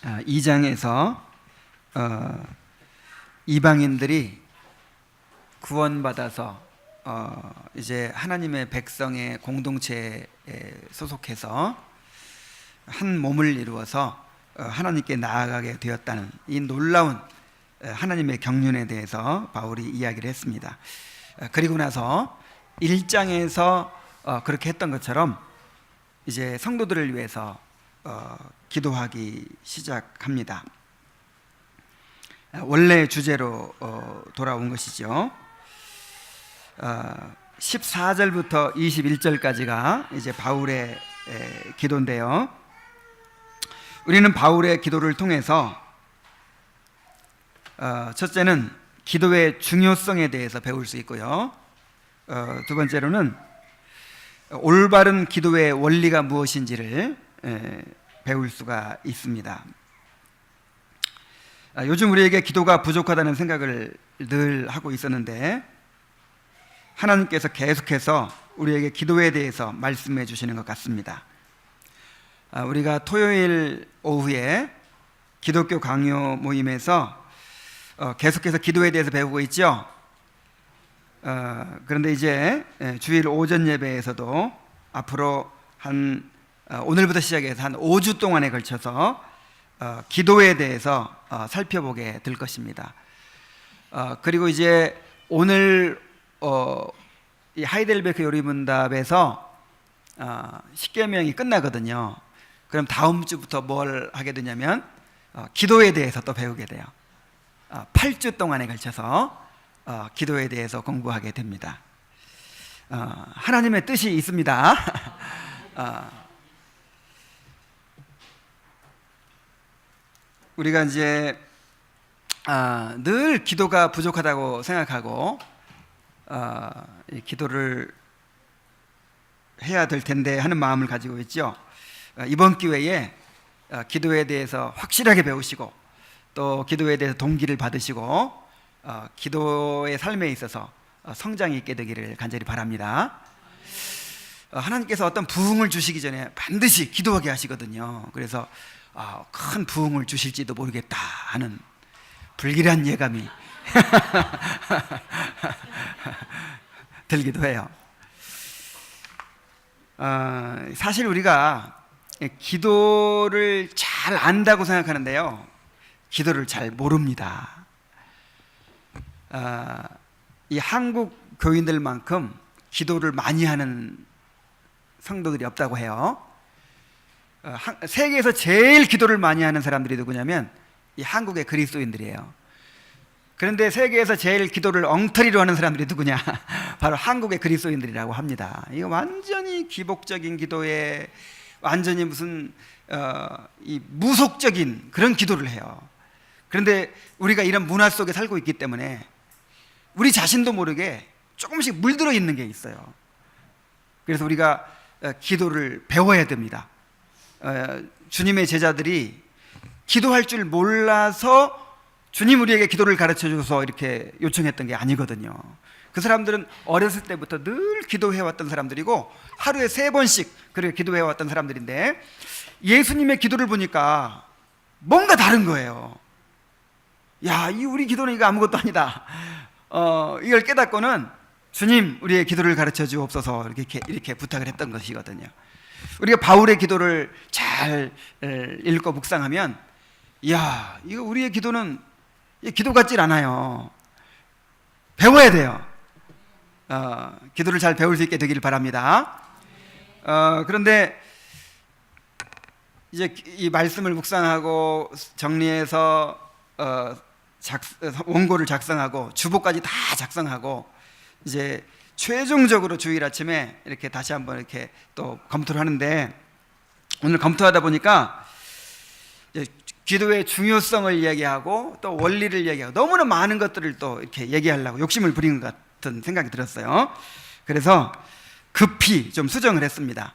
2장에서 이방인들이 구원받아서 이제 하나님의 백성의 공동체에 소속해서 한 몸을 이루어서 하나님께 나아가게 되었다는 이 놀라운 하나님의 경륜에 대해서 바울이 이야기를 했습니다. 그리고 나서 1장에서 그렇게 했던 것처럼 이제 성도들을 위해서 기도하기 시작합니다. 원래 주제로 돌아온 것이죠. 14절부터 21절까지가 이제 바울의 기도인데요. 우리는 바울의 기도를 통해서 첫째는 기도의 중요성에 대해서 배울 수 있고요. 두 번째로는 올바른 기도의 원리가 무엇인지를 배울 수가 있습니다. 요즘 우리에게 기도가 부족하다는 생각을 늘 하고 있었는데 하나님께서 계속해서 우리에게 기도에 대해서 말씀해 주시는 것 같습니다. 우리가 토요일 오후에 기독교 강요 모임에서 계속해서 기도에 대해서 배우고 있죠. 그런데 이제 주일 오전 예배에서도 앞으로 오늘부터 시작해서 한 5주 동안에 걸쳐서 기도에 대해서 살펴보게 될 것입니다. 그리고 이제 오늘 이 하이델베르크 요리문답에서 십계명이 끝나거든요. 그럼 다음 주부터 뭘 하게 되냐면 기도에 대해서 또 배우게 돼요. 8주 동안에 걸쳐서 기도에 대해서 공부하게 됩니다. 하나님의 뜻이 있습니다. 우리가 이제 늘 기도가 부족하다고 생각하고 기도를 해야 될 텐데 하는 마음을 가지고 있죠. 이번 기회에 기도에 대해서 확실하게 배우시고 또 기도에 대해서 동기를 받으시고 기도의 삶에 있어서 성장이 있게 되기를 간절히 바랍니다. 하나님께서 어떤 부흥을 주시기 전에 반드시 기도하게 하시거든요. 그래서 큰 부흥을 주실지도 모르겠다 하는 불길한 예감이 들기도 해요. 사실 우리가 기도를 잘 안다고 생각하는데요, 기도를 잘 모릅니다. 이 한국 교인들만큼 기도를 많이 하는 성도들이 없다고 해요. 세계에서 제일 기도를 많이 하는 사람들이 누구냐면 이 한국의 그리스도인들이에요. 그런데 세계에서 제일 기도를 엉터리로 하는 사람들이 누구냐? 바로 한국의 그리스도인들이라고 합니다. 이거 완전히 기복적인 기도에 완전히 무슨 이 무속적인 그런 기도를 해요. 그런데 우리가 이런 문화 속에 살고 있기 때문에 우리 자신도 모르게 조금씩 물들어 있는 게 있어요. 그래서 우리가 기도를 배워야 됩니다. 주님의 제자들이 기도할 줄 몰라서 주님 우리에게 기도를 가르쳐줘서 이렇게 요청했던 게 아니거든요. 그 사람들은 어렸을 때부터 늘 기도해왔던 사람들이고 하루에 3번씩 그렇게 기도해왔던 사람들인데 예수님의 기도를 보니까 뭔가 다른 거예요. 야, 이 우리 기도는 이거 아무것도 아니다. 이걸 깨닫고는 주님 우리의 기도를 가르쳐 주옵소서 이렇게 부탁을 했던 것이거든요. 우리가 바울의 기도를 잘 읽고 묵상하면 이야, 이거 우리의 기도는 기도 같질 않아요. 배워야 돼요. 기도를 잘 배울 수 있게 되기를 바랍니다. 그런데 이제 이 말씀을 묵상하고 정리해서 원고를 작성하고 주보까지 다 작성하고 이제 최종적으로 주일 아침에 이렇게 다시 한번 이렇게 또 검토를 하는데 오늘 검토하다 보니까 기도의 중요성을 이야기하고 또 원리를 이야기하고 너무나 많은 것들을 또 이렇게 얘기하려고 욕심을 부리는 것 같은 생각이 들었어요. 그래서 급히 좀 수정을 했습니다.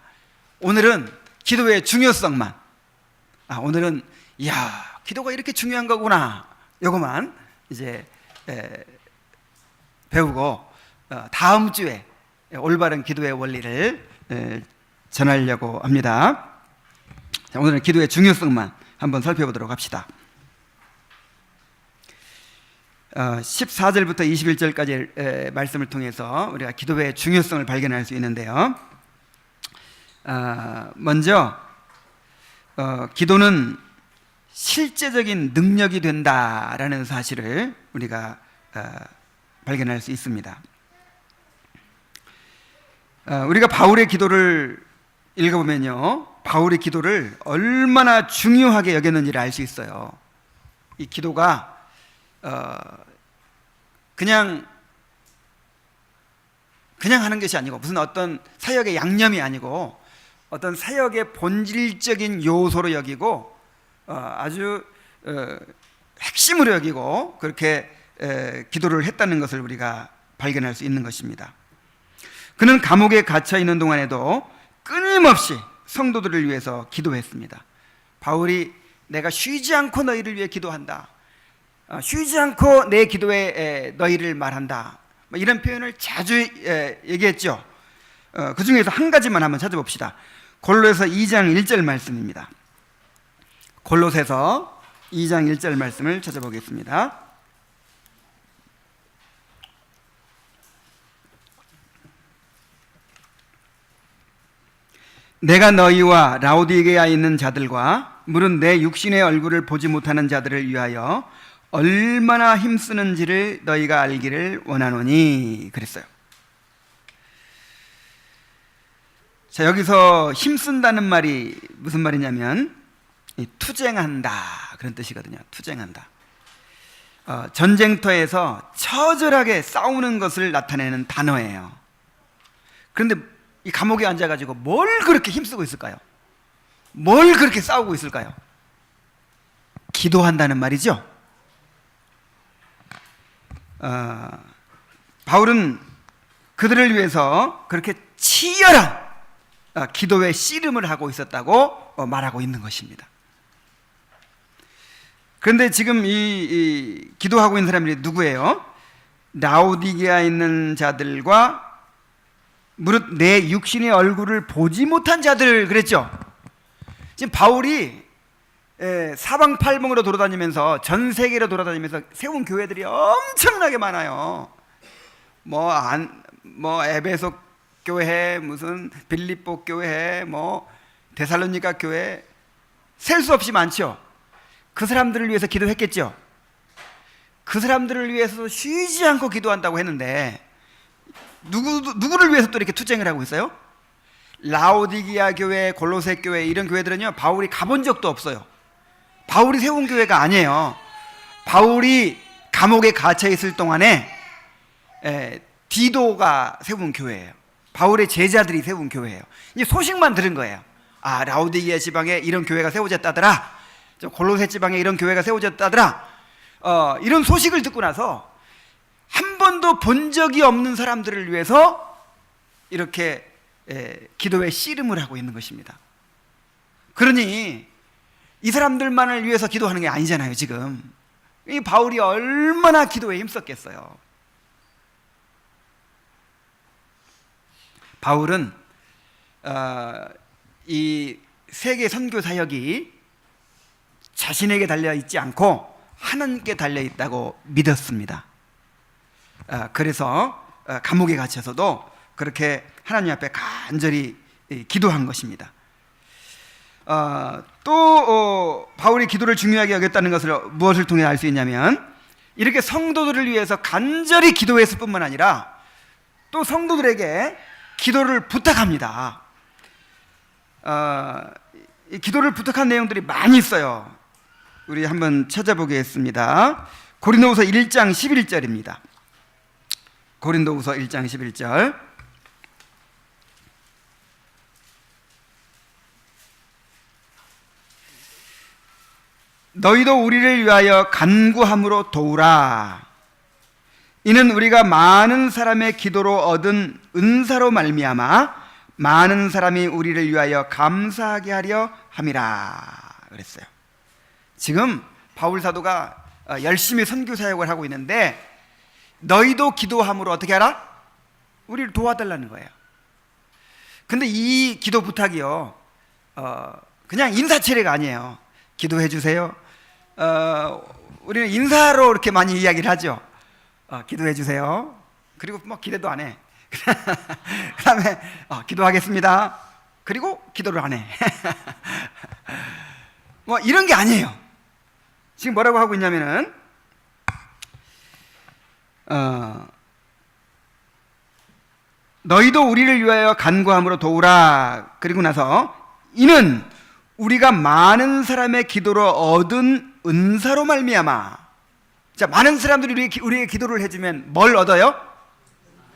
오늘은 기도의 중요성만, 오늘은 이야, 기도가 이렇게 중요한 거구나, 요거만 이제 배우고 다음 주에 올바른 기도의 원리를 전하려고 합니다. 오늘은 기도의 중요성만 한번 살펴보도록 합시다. 14절부터 21절까지 말씀을 통해서 우리가 기도의 중요성을 발견할 수 있는데요. 먼저 기도는 실제적인 능력이 된다라는 사실을 우리가 발견할 수 있습니다. 우리가 바울의 기도를 읽어보면요, 바울의 기도를 얼마나 중요하게 여겼는지를 알 수 있어요. 이 기도가 그냥 하는 것이 아니고, 무슨 어떤 사역의 양념이 아니고 어떤 사역의 본질적인 요소로 여기고 아주 핵심으로 여기고 그렇게 기도를 했다는 것을 우리가 발견할 수 있는 것입니다. 그는 감옥에 갇혀 있는 동안에도 끊임없이 성도들을 위해서 기도했습니다. 바울이 내가 쉬지 않고 너희를 위해 기도한다, 쉬지 않고 내 기도에 너희를 말한다, 이런 표현을 자주 얘기했죠. 그 중에서 한 가지만 한번 찾아봅시다. 골로새서 2장 1절 말씀입니다. 골로새서 2장 1절 말씀을 찾아보겠습니다. 내가 너희와 라오디게아에 있는 자들과 무릇 내 육신의 얼굴을 보지 못하는 자들을 위하여 얼마나 힘쓰는지를 너희가 알기를 원하노니, 그랬어요. 자, 여기서 힘쓴다는 말이 무슨 말이냐면 투쟁한다, 그런 뜻이거든요. 투쟁한다. 전쟁터에서 처절하게 싸우는 것을 나타내는 단어예요. 그런데 이 감옥에 앉아가지고 뭘 그렇게 힘쓰고 있을까요? 뭘 그렇게 싸우고 있을까요? 기도한다는 말이죠. 바울은 그들을 위해서 그렇게 치열한 기도의 씨름을 하고 있었다고 말하고 있는 것입니다. 그런데 지금 이 기도하고 있는 사람들이 누구예요? 라오디게아에 있는 자들과 무릇 내 육신의 얼굴을 보지 못한 자들, 그랬죠. 지금 바울이 사방팔봉으로 돌아다니면서, 전 세계로 돌아다니면서 세운 교회들이 엄청나게 많아요. 뭐 에베소 교회, 무슨 빌립보 교회, 뭐 데살로니가 교회, 셀 수 없이 많죠. 그 사람들을 위해서 기도했겠죠. 그 사람들을 위해서 쉬지 않고 기도한다고 했는데 누구를 위해서 또 이렇게 투쟁을 하고 있어요? 라오디게아 교회, 골로새 교회, 이런 교회들은요, 바울이 가본 적도 없어요. 바울이 세운 교회가 아니에요. 바울이 감옥에 갇혀 있을 동안에 디도가 세운 교회예요. 바울의 제자들이 세운 교회예요. 이제 소식만 들은 거예요. 아, 라오디게아 지방에 이런 교회가 세워졌다더라, 골로새 지방에 이런 교회가 세워졌다더라, 이런 소식을 듣고 나서 한 번도 본 적이 없는 사람들을 위해서 이렇게 기도의 씨름을 하고 있는 것입니다. 그러니 이 사람들만을 위해서 기도하는 게 아니잖아요. 지금 이 바울이 얼마나 기도에 힘썼겠어요. 바울은 이 세계 선교 사역이 자신에게 달려있지 않고 하나님께 달려있다고 믿었습니다. 그래서 감옥에 갇혀서도 그렇게 하나님 앞에 간절히 기도한 것입니다. 또 바울이 기도를 중요하게 여겼다는 것을 무엇을 통해 알 수 있냐면, 이렇게 성도들을 위해서 간절히 기도했을 뿐만 아니라 또 성도들에게 기도를 부탁합니다. 이 기도를 부탁한 내용들이 많이 있어요. 우리 한번 찾아보겠습니다. 고린도후서 1장 11절입니다. 고린도후서 1장 11절. 너희도 우리를 위하여 간구함으로 도우라. 이는 우리가 많은 사람의 기도로 얻은 은사로 말미암아 많은 사람이 우리를 위하여 감사하게 하려 함이라, 그랬어요. 지금 바울 사도가 열심히 선교 사역을 하고 있는데, 너희도 기도함으로 어떻게 하라? 우리를 도와달라는 거예요. 근데 이 기도 부탁이요, 그냥 인사치레가 아니에요. 기도해 주세요. 우리는 인사로 이렇게 많이 이야기를 하죠. 기도해 주세요. 그리고 뭐 기대도 안 해. 그 다음에 기도하겠습니다. 그리고 기도를 안 해. 뭐 이런 게 아니에요. 지금 뭐라고 하고 있냐면은 너희도 우리를 위하여 간구함으로 도우라. 그리고 나서 이는 우리가 많은 사람의 기도로 얻은 은사로 말미암아. 자, 많은 사람들이 우리에게 기도를 해주면 뭘 얻어요?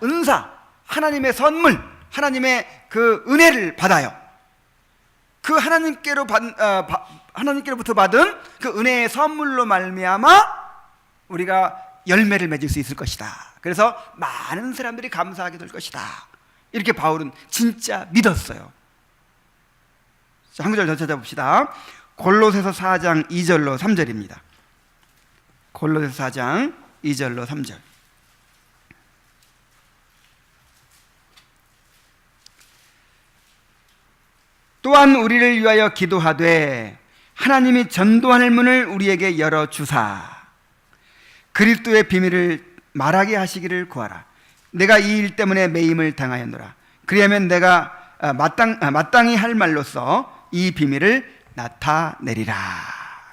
은사, 하나님의 선물, 하나님의 그 은혜를 받아요. 그 하나님께로부터 받은 그 은혜의 선물로 말미암아 우리가 열매를 맺을 수 있을 것이다. 그래서 많은 사람들이 감사하게 될 것이다. 이렇게 바울은 진짜 믿었어요. 자, 한 구절 더 찾아봅시다. 골로새서 4장 2절로 3절입니다. 골로새서 4장 2절로 3절. 또한 우리를 위하여 기도하되 하나님이 전도할 문을 우리에게 열어주사 그리스도의 비밀을 말하게 하시기를 구하라. 내가 이 일 때문에 매임을 당하였노라. 그리하면 내가 마땅히 할 말로써 이 비밀을 나타내리라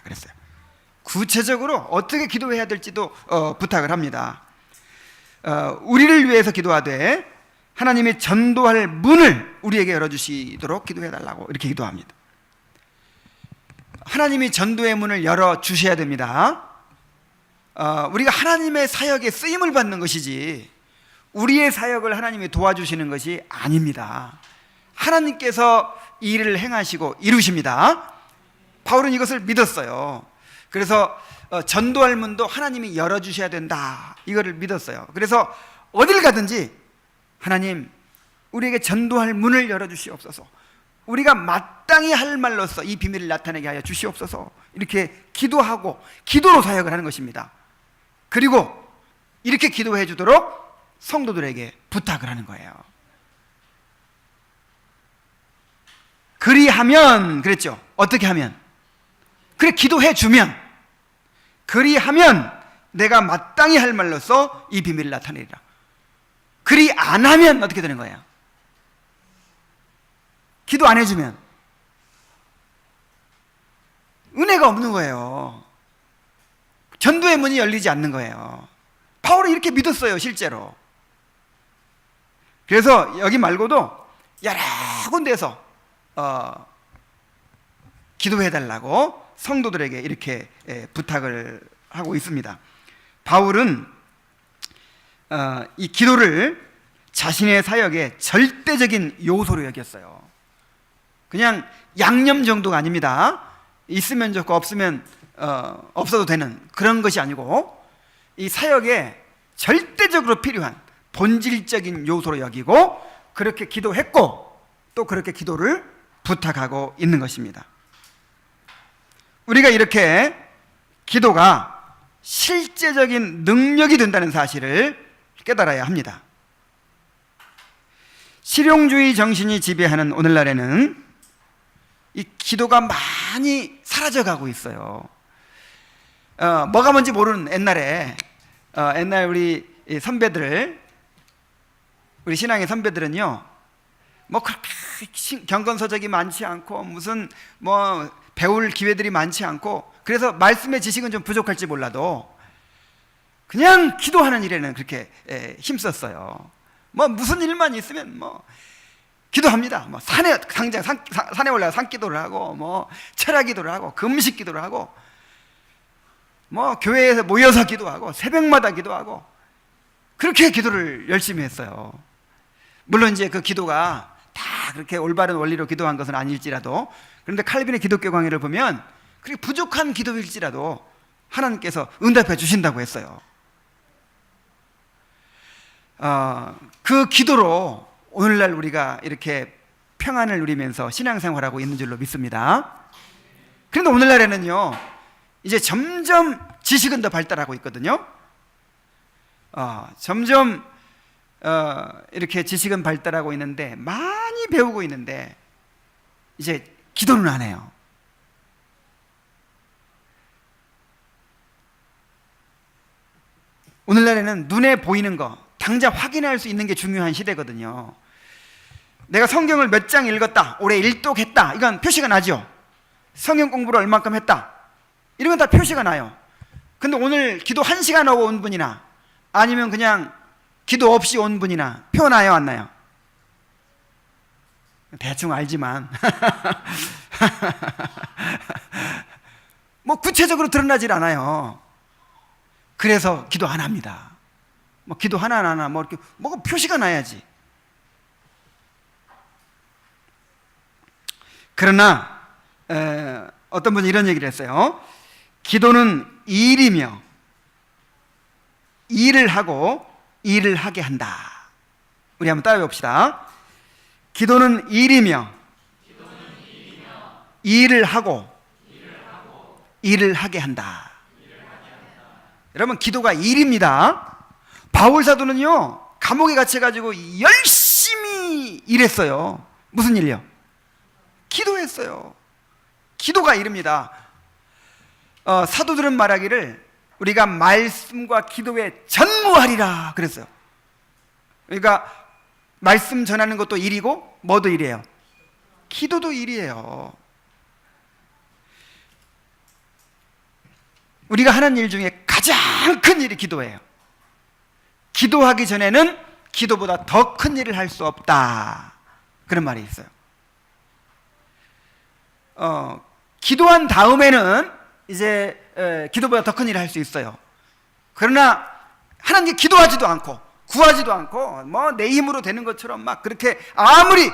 그랬어요. 구체적으로 어떻게 기도해야 될지도 부탁을 합니다. 우리를 위해서 기도하되 하나님이 전도할 문을 우리에게 열어주시도록 기도해달라고 이렇게 기도합니다. 하나님이 전도의 문을 열어주셔야 됩니다. 우리가 하나님의 사역에 쓰임을 받는 것이지 우리의 사역을 하나님이 도와주시는 것이 아닙니다. 하나님께서 이 일을 행하시고 이루십니다. 바울은 이것을 믿었어요. 그래서 전도할 문도 하나님이 열어주셔야 된다, 이거를 믿었어요. 그래서 어딜 가든지 하나님, 우리에게 전도할 문을 열어주시옵소서, 우리가 마땅히 할 말로써 이 비밀을 나타내게 하여 주시옵소서, 이렇게 기도하고 기도로 사역을 하는 것입니다. 그리고 이렇게 기도해 주도록 성도들에게 부탁을 하는 거예요. 그리하면, 그랬죠. 어떻게 하면? 그래, 기도해 주면, 그리하면 내가 마땅히 할 말로써 이 비밀을 나타내리라. 그리 안 하면 어떻게 되는 거예요? 기도 안 해주면 은혜가 없는 거예요. 전도의 문이 열리지 않는 거예요. 바울은 이렇게 믿었어요, 실제로. 그래서 여기 말고도 여러 군데에서 기도해달라고 성도들에게 이렇게 부탁을 하고 있습니다. 바울은 이 기도를 자신의 사역의 절대적인 요소로 여겼어요. 그냥 양념 정도가 아닙니다. 있으면 좋고 없으면 없어도 되는 그런 것이 아니고 이 사역에 절대적으로 필요한 본질적인 요소로 여기고 그렇게 기도했고 또 그렇게 기도를 부탁하고 있는 것입니다. 우리가 이렇게 기도가 실제적인 능력이 된다는 사실을 깨달아야 합니다. 실용주의 정신이 지배하는 오늘날에는 이 기도가 많이 사라져가고 있어요. 뭐가 뭔지 모르는 옛날에 옛날 우리 선배들, 우리 신앙의 선배들은요, 뭐 그렇게 경건서적이 많지 않고 무슨 뭐 배울 기회들이 많지 않고 그래서 말씀의 지식은 좀 부족할지 몰라도 그냥 기도하는 일에는 그렇게 힘썼어요. 뭐 무슨 일만 있으면 뭐 기도합니다. 뭐 산에 올라가 산기도를 하고 뭐 철야기도를 하고 금식 기도를 하고 뭐 교회에서 모여서 기도하고 새벽마다 기도하고 그렇게 기도를 열심히 했어요. 물론 이제 그 기도가 다 그렇게 올바른 원리로 기도한 것은 아닐지라도, 그런데 칼빈의 기독교 강의를 보면 그렇게 부족한 기도일지라도 하나님께서 응답해 주신다고 했어요. 그 기도로 오늘날 우리가 이렇게 평안을 누리면서 신앙생활하고 있는 줄로 믿습니다. 그런데 오늘날에는요, 이제 점점 지식은 더 발달하고 있거든요. 점점 이렇게 지식은 발달하고 있는데 많이 배우고 있는데 이제 기도는 안 해요. 오늘날에는 눈에 보이는 거 당장 확인할 수 있는 게 중요한 시대거든요. 내가 성경을 몇 장 읽었다, 올해 일독했다, 이건 표시가 나죠. 성경 공부를 얼만큼 했다, 이런 건 다 표시가 나요. 근데 오늘 기도 1시간 하고 온 분이나 아니면 그냥 기도 없이 온 분이나 표 나요, 안 나요? 대충 알지만 뭐 구체적으로 드러나질 않아요. 그래서 기도 안 합니다. 뭐 기도 하나 안 하나 뭐 이렇게 뭐가 표시가 나야지. 그러나 어떤 분이 이런 얘기를 했어요. 기도는 일이며 일을 하고 일을 하게 한다. 우리 한번 따라해 봅시다. 기도는 일이며 일을 하고 일을 하게 한다. 여러분, 기도가 일입니다. 바울 사도는요, 감옥에 갇혀가지고 열심히 일했어요. 무슨 일이요? 기도했어요. 기도가 일입니다. 사도들은 말하기를 우리가 말씀과 기도에 전무하리라 그랬어요. 그러니까 말씀 전하는 것도 일이고 뭐도 일이에요? 기도도 일이에요. 우리가 하는 일 중에 가장 큰 일이 기도예요. 기도하기 전에는 기도보다 더 큰 일을 할 수 없다, 그런 말이 있어요. 기도한 다음에는 이제 기도보다 더 큰 일을 할 수 있어요. 그러나 하나님께 기도하지도 않고 구하지도 않고 뭐 내 힘으로 되는 것처럼 막 그렇게 아무리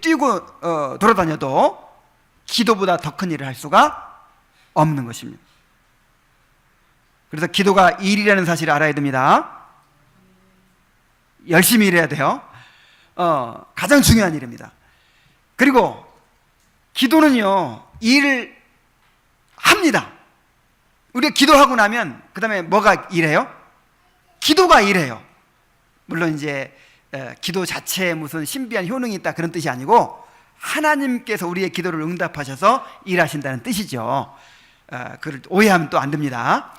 뛰고 돌아다녀도 기도보다 더 큰 일을 할 수가 없는 것입니다. 그래서 기도가 일이라는 사실을 알아야 됩니다. 열심히 일해야 돼요. 가장 중요한 일입니다. 그리고 기도는요, 일을 합니다. 우리가 기도하고 나면 그 다음에 뭐가 일해요? 기도가 일해요. 물론 이제 기도 자체에 무슨 신비한 효능이 있다 그런 뜻이 아니고 하나님께서 우리의 기도를 응답하셔서 일하신다는 뜻이죠. 그걸 오해하면 또 안 됩니다.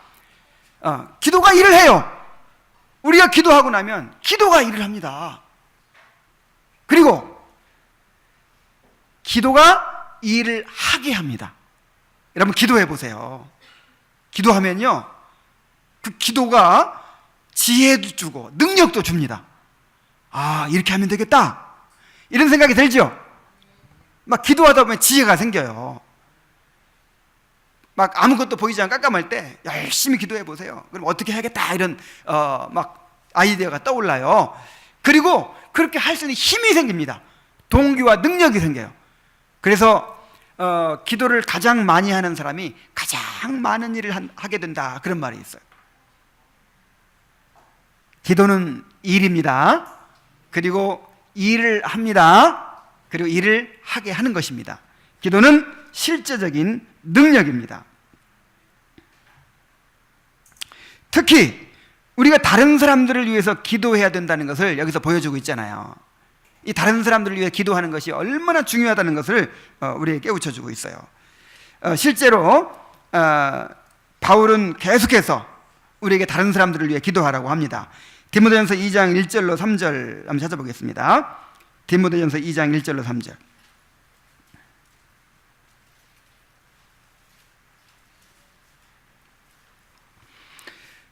기도가 일을 해요. 우리가 기도하고 나면 기도가 일을 합니다. 그리고 기도가 일을 하게 합니다. 여러분, 기도해 보세요. 기도하면요, 그 기도가 지혜도 주고 능력도 줍니다. 아, 이렇게 하면 되겠다, 이런 생각이 들죠. 막 기도하다 보면 지혜가 생겨요. 막 아무것도 보이지 않고 깜깜할 때 열심히 기도해 보세요. 그럼 어떻게 해야겠다, 이런 막 아이디어가 떠올라요. 그리고 그렇게 할 수 있는 힘이 생깁니다. 동기와 능력이 생겨요. 그래서 기도를 가장 많이 하는 사람이 가장 많은 일을 하게 된다, 그런 말이 있어요. 기도는 일입니다. 그리고 일을 합니다. 그리고 일을 하게 하는 것입니다. 기도는 실제적인 능력입니다. 특히 우리가 다른 사람들을 위해서 기도해야 된다는 것을 여기서 보여주고 있잖아요. 이 다른 사람들을 위해 기도하는 것이 얼마나 중요하다는 것을 우리에게 깨우쳐주고 있어요. 실제로 바울은 계속해서 우리에게 다른 사람들을 위해 기도하라고 합니다. 디모데전서 2장 1절로 3절 한번 찾아보겠습니다. 디모데전서 2장 1절로 3절.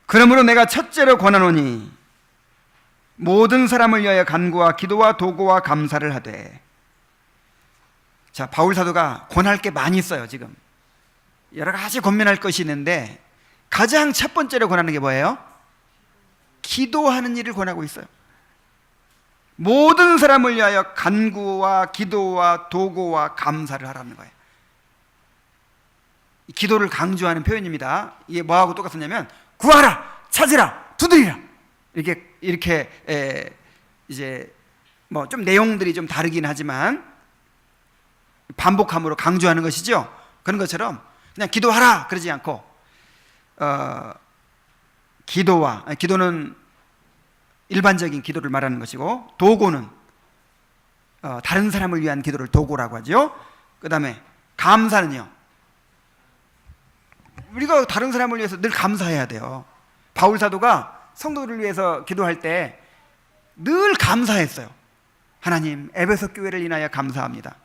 그러므로 내가 첫째로 권하노니 모든 사람을 위하여 간구와 기도와 도구와 감사를 하되. 자, 바울 사도가 권할 게 많이 있어요. 지금 여러 가지 권면할 것이 있는데 가장 첫 번째로 권하는 게 뭐예요? 기도하는 일을 권하고 있어요. 모든 사람을 위하여 간구와 기도와 도구와 감사를 하라는 거예요. 기도를 강조하는 표현입니다. 이게 뭐하고 똑같으냐면 구하라, 찾으라, 두드리라, 이렇게 이제 뭐 좀 내용들이 좀 다르긴 하지만 반복함으로 강조하는 것이죠. 그런 것처럼 그냥 기도하라 그러지 않고 기도는 일반적인 기도를 말하는 것이고, 도구는 다른 사람을 위한 기도를 도구라고 하죠. 그 다음에 감사는요, 우리가 다른 사람을 위해서 늘 감사해야 돼요. 바울 사도가 성도들을 위해서 기도할 때 늘 감사했어요. 하나님, 에베소 교회를 인하여 감사합니다.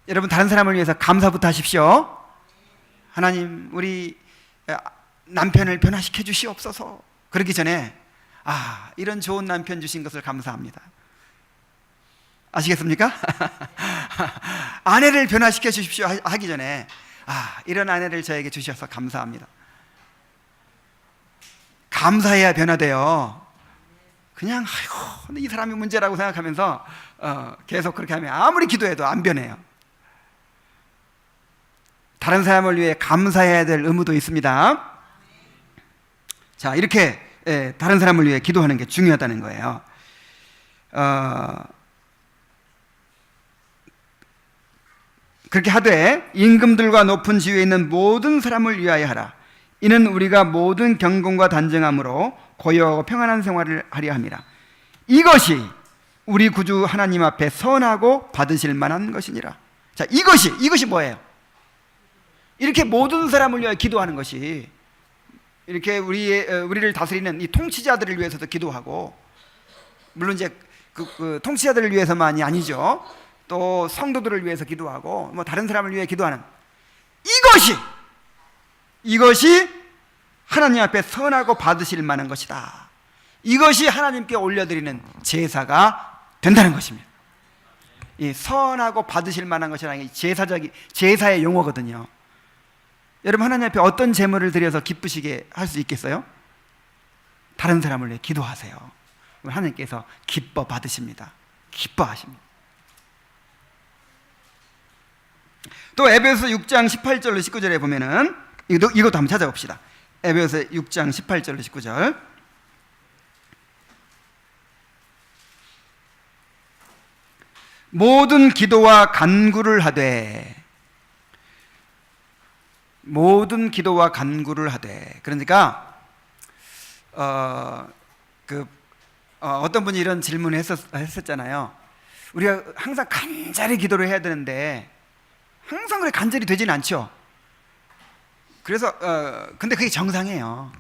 여러분, 다른 사람을 위해서 감사부터 하십시오. 하나님, 우리 남편을 변화시켜 주시옵소서. 그러기 전에 이런 좋은 남편 주신 것을 감사합니다. 아시겠습니까? 아내를 변화시켜 주십시오 하기 전에 이런 아내를 저에게 주셔서 감사합니다. 감사해야 변화돼요. 그냥 아이고 이 사람이 문제라고 생각하면서 계속 그렇게 하면 아무리 기도해도 안 변해요. 다른 사람을 위해 감사해야 될 의무도 있습니다. 자, 이렇게 다른 사람을 위해 기도하는 게 중요하다는 거예요. 그렇게 하되 임금들과 높은 지위에 있는 모든 사람을 위하여 하라. 이는 우리가 모든 경건과 단정함으로 고요하고 평안한 생활을 하려 함이라. 이것이 우리 구주 하나님 앞에 선하고 받으실 만한 것이니라. 자, 이것이 뭐예요? 이렇게 모든 사람을 위하여 기도하는 것이, 이렇게 우리를 다스리는 이 통치자들을 위해서도 기도하고, 물론 이제 그 통치자들을 위해서만이 아니죠. 또 성도들을 위해서 기도하고 뭐 다른 사람을 위해 기도하는 이것이 하나님 앞에 선하고 받으실 만한 것이다. 이것이 하나님께 올려드리는 제사가 된다는 것입니다. 이 선하고 받으실 만한 것이라는 게 제사의 용어거든요. 여러분, 하나님 앞에 어떤 제물을 드려서 기쁘시게 할 수 있겠어요? 다른 사람을 위해 기도하세요. 하나님께서 기뻐 받으십니다. 기뻐하십니다. 또 에베소 6장 18절로 19절에 보면은 이것도 한번 찾아봅시다. 에베소 6장 18절로 19절. 모든 기도와 간구를 하되, 그러니까 어떤 분이 이런 질문을 했었잖아요. 우리가 항상 간절히 기도를 해야 되는데 항상 그래 간절히 되지는 않죠. 그래서 근데 그게 정상이에요.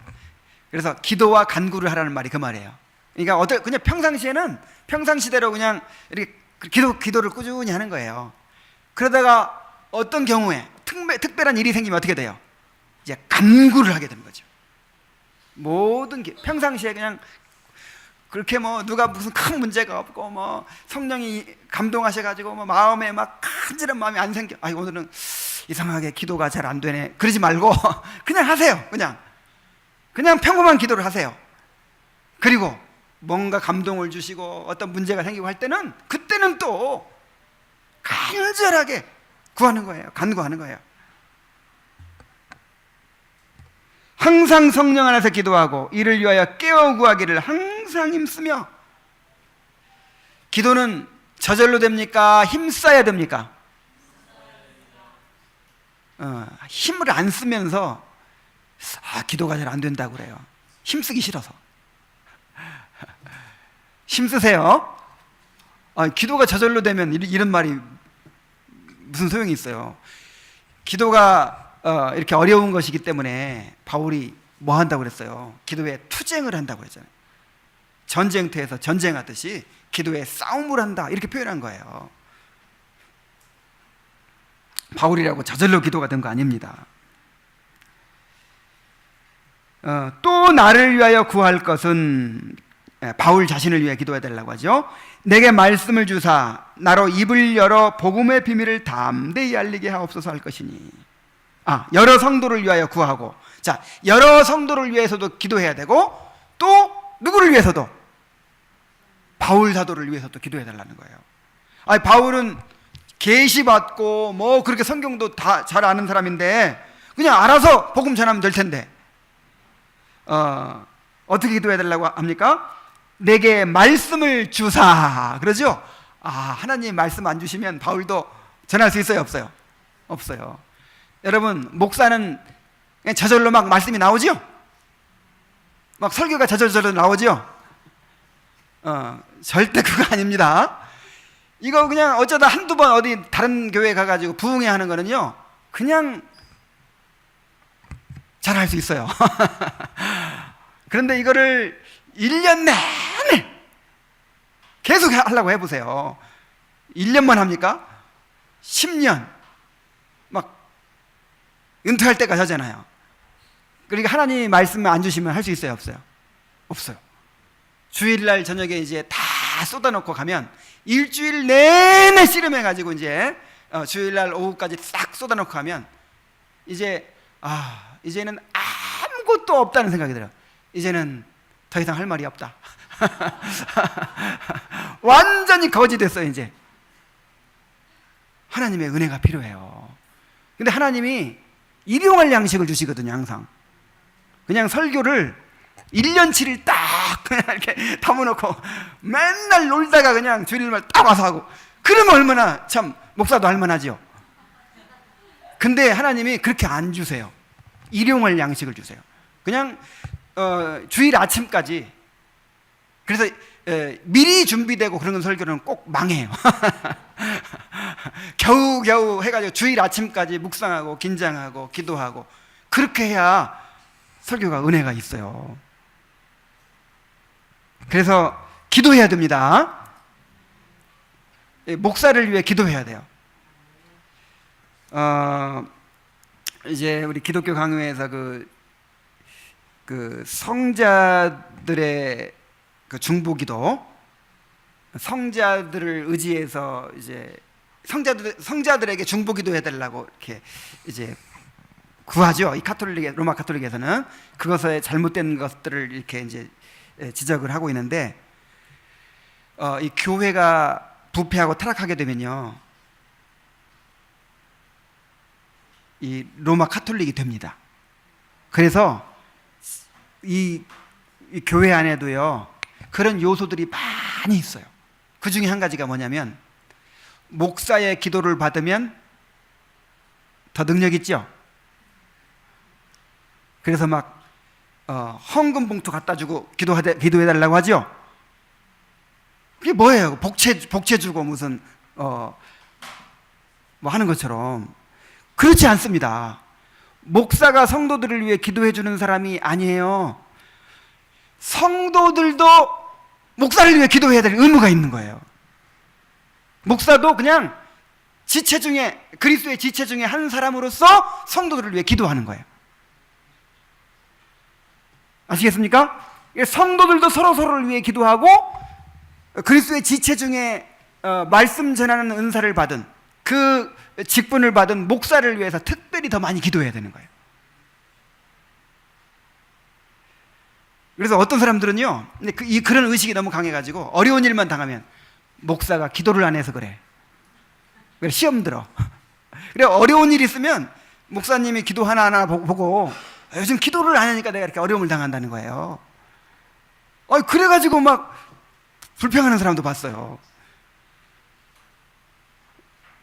그래서 기도와 간구를 하라는 말이 그 말이에요. 그러니까 그냥 평상시대로 그냥 이렇게 기도를 꾸준히 하는 거예요. 그러다가 어떤 경우에 특별한 일이 생기면 어떻게 돼요? 이제 간구를 하게 되는 거죠. 평상시에 그냥 그렇게 뭐 누가 무슨 큰 문제가 없고 뭐 성령이 감동하셔가지고 뭐 마음에 막 간절한 마음이 안 생겨. 오늘은 이상하게 기도가 잘 안 되네. 그러지 말고 그냥 하세요. 그냥 평범한 기도를 하세요. 그리고 뭔가 감동을 주시고 어떤 문제가 생기고 할 때는 그때는 또 간절하게 구하는 거예요. 간구하는 거예요. 항상 성령 안에서 기도하고 이를 위하여 깨어 구하기를 항상 힘쓰며. 기도는 저절로 됩니까? 힘써야 됩니까? 힘을 안 쓰면서 기도가 잘 안 된다고 그래요. 힘쓰기 싫어서. 힘쓰세요. 기도가 저절로 되면 이런 말이 무슨 소용이 있어요. 기도가 이렇게 어려운 것이기 때문에 바울이 뭐 한다고 그랬어요? 기도에 투쟁을 한다고 했잖아요. 전쟁터에서 전쟁하듯이 기도에 싸움을 한다, 이렇게 표현한 거예요. 바울이라고 저절로 기도가 된 거 아닙니다. 또 나를 위하여 구할 것은, 바울 자신을 위해 기도해야 되려고 하죠. 내게 말씀을 주사 나로 입을 열어 복음의 비밀을 담대히 알리게 하옵소서 할 것이니. 여러 성도를 위하여 구하고, 자, 여러 성도를 위해서도 기도해야 되고, 또 누구를 위해서도, 바울 사도를 위해서도 기도해 달라는 거예요. 바울은 계시 받고 뭐 그렇게 성경도 다 잘 아는 사람인데 그냥 알아서 복음 전하면 될 텐데 어떻게 기도해 달라고 합니까? 내게 말씀을 주사. 그러죠? 하나님 말씀 안 주시면 바울도 전할 수 있어요, 없어요? 없어요. 여러분, 목사는 그냥 저절로 막 말씀이 나오죠? 막 설교가 저절로 나오죠? 절대 그거 아닙니다. 이거 그냥 어쩌다 한두 번 어디 다른 교회 가가지고 부흥회 하는 거는요, 그냥 잘 할 수 있어요. 그런데 이거를 1년 내내 계속 하려고 해보세요. 1년만 합니까? 10년 막 은퇴할 때까지 하잖아요. 그러니까 하나님 말씀을 안 주시면 할 수 있어요, 없어요? 없어요. 주일날 저녁에 이제 다 쏟아놓고 가면 일주일 내내 씨름해가지고 이제 주일날 오후까지 싹 쏟아놓고 가면 이제는 아무것도 없다는 생각이 들어요. 이제는 더 이상 할 말이 없다. 완전히 거지 됐어요. 이제 하나님의 은혜가 필요해요. 근데 하나님이 일용할 양식을 주시거든요. 항상 그냥 설교를 1년치를 딱 그냥 이렇게 담아놓고 맨날 놀다가 그냥 주일날 딱 와서 하고, 그러면 얼마나 참 목사도 할만하죠. 근데 하나님이 그렇게 안 주세요. 일용할 양식을 주세요. 그냥 주일 아침까지. 그래서 미리 준비되고 그런 설교는 꼭 망해요. 겨우겨우 해가지고 주일 아침까지 묵상하고 긴장하고 기도하고 그렇게 해야 설교가 은혜가 있어요. 그래서 기도해야 됩니다. 목사를 위해 기도해야 돼요. 이제 우리 기독교 강요에서 그 성자들의 그 중보기도, 성자들을 의지해서 이제 성자들에게 중보기도 해달라고 이렇게 이제 구하죠. 이 로마 카톨릭에서는 그것에 잘못된 것들을 이렇게 이제 지적을 하고 있는데, 이 교회가 부패하고 타락하게 되면요, 이 로마 카톨릭이 됩니다. 그래서 이 교회 안에도요 그런 요소들이 많이 있어요. 그 중에 한 가지가 뭐냐면, 목사의 기도를 받으면 더 능력 있죠. 그래서 막 헌금 봉투 갖다 주고 기도해달라고 하죠. 그게 뭐예요? 복채 주고 무슨 뭐 하는 것처럼. 그렇지 않습니다. 목사가 성도들을 위해 기도해 주는 사람이 아니에요. 성도들도 목사를 위해 기도해야 될 의무가 있는 거예요. 목사도 그냥 그리스도의 지체 중에 한 사람으로서 성도들을 위해 기도하는 거예요. 아시겠습니까? 성도들도 서로를 위해 기도하고, 그리스도의 지체 중에 말씀 전하는 은사를 받은, 그 직분을 받은 목사를 위해서 특별히 더 많이 기도해야 되는 거예요. 그래서 어떤 사람들은요, 그런 의식이 너무 강해가지고 어려운 일만 당하면 목사가 기도를 안 해서 그래. 시험 들어. 그래, 어려운 일 있으면 목사님이 기도 하나하나 보고 요즘 기도를 안 하니까 내가 이렇게 어려움을 당한다는 거예요. 그래가지고 막 불평하는 사람도 봤어요.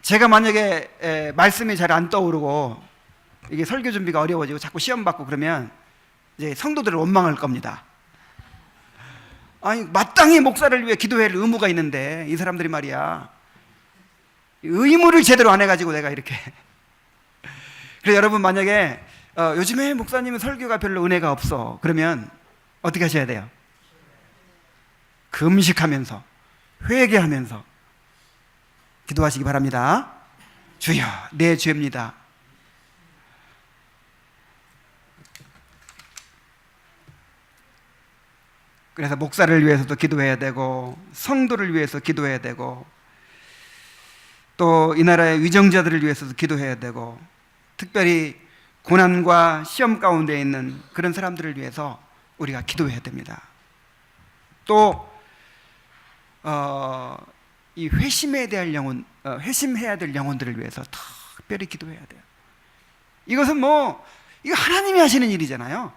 제가 만약에 말씀이 잘 안 떠오르고 이게 설교 준비가 어려워지고 자꾸 시험 받고 그러면 이제 성도들을 원망할 겁니다. 마땅히 목사를 위해 기도해야 할 의무가 있는데 이 사람들이 말이야, 의무를 제대로 안 해가지고 내가 이렇게. 그래서 여러분, 만약에 요즘에 목사님은 설교가 별로 은혜가 없어, 그러면 어떻게 하셔야 돼요? 금식하면서 회개하면서 기도하시기 바랍니다. 주여, 내 죄입니다. 그래서 목사를 위해서도 기도해야 되고, 성도를 위해서 기도해야 되고, 또 이 나라의 위정자들을 위해서도 기도해야 되고, 특별히 고난과 시험 가운데 있는 그런 사람들을 위해서 우리가 기도해야 됩니다. 또 이 회심해야 될 영혼들을 위해서 특별히 기도해야 돼요. 이것은 이거 하나님이 하시는 일이잖아요.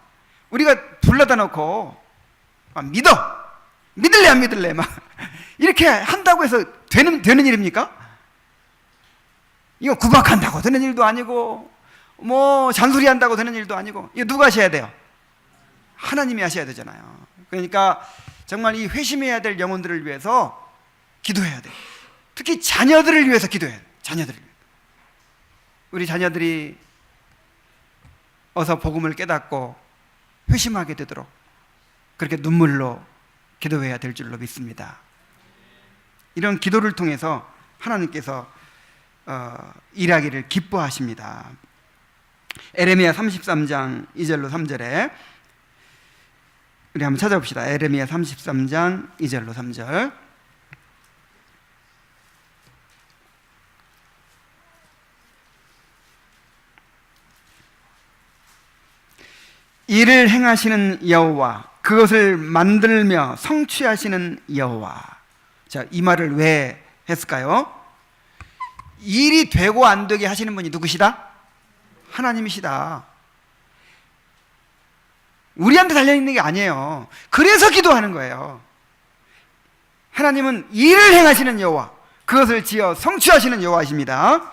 우리가 불러다 놓고 믿을래 안 믿을래 막 이렇게 한다고 해서 되는 일입니까? 이거 구박한다고 되는 일도 아니고, 잔소리한다고 되는 일도 아니고, 이거 누가 하셔야 돼요? 하나님이 하셔야 되잖아요. 그러니까 정말 이 회심해야 될 영혼들을 위해서 기도해야 돼요. 특히 자녀들을 위해서 기도해야 돼요. 자녀들을 위해서. 우리 자녀들이 어서 복음을 깨닫고 회심하게 되도록 그렇게 눈물로 기도해야 될 줄로 믿습니다. 이런 기도를 통해서 하나님께서 일하기를 기뻐하십니다. 에레미야 33장 2절로 3절에 우리 한번 찾아봅시다. 에레미야 33장 2절로 3절. 일을 행하시는 여호와, 그것을 만들며 성취하시는 여호와. 자, 이 말을 왜 했을까요? 일이 되고 안 되게 하시는 분이 누구시다? 하나님이시다. 우리한테 달려있는 게 아니에요. 그래서 기도하는 거예요. 하나님은 일을 행하시는 여호와, 그것을 지어 성취하시는 여호와이십니다.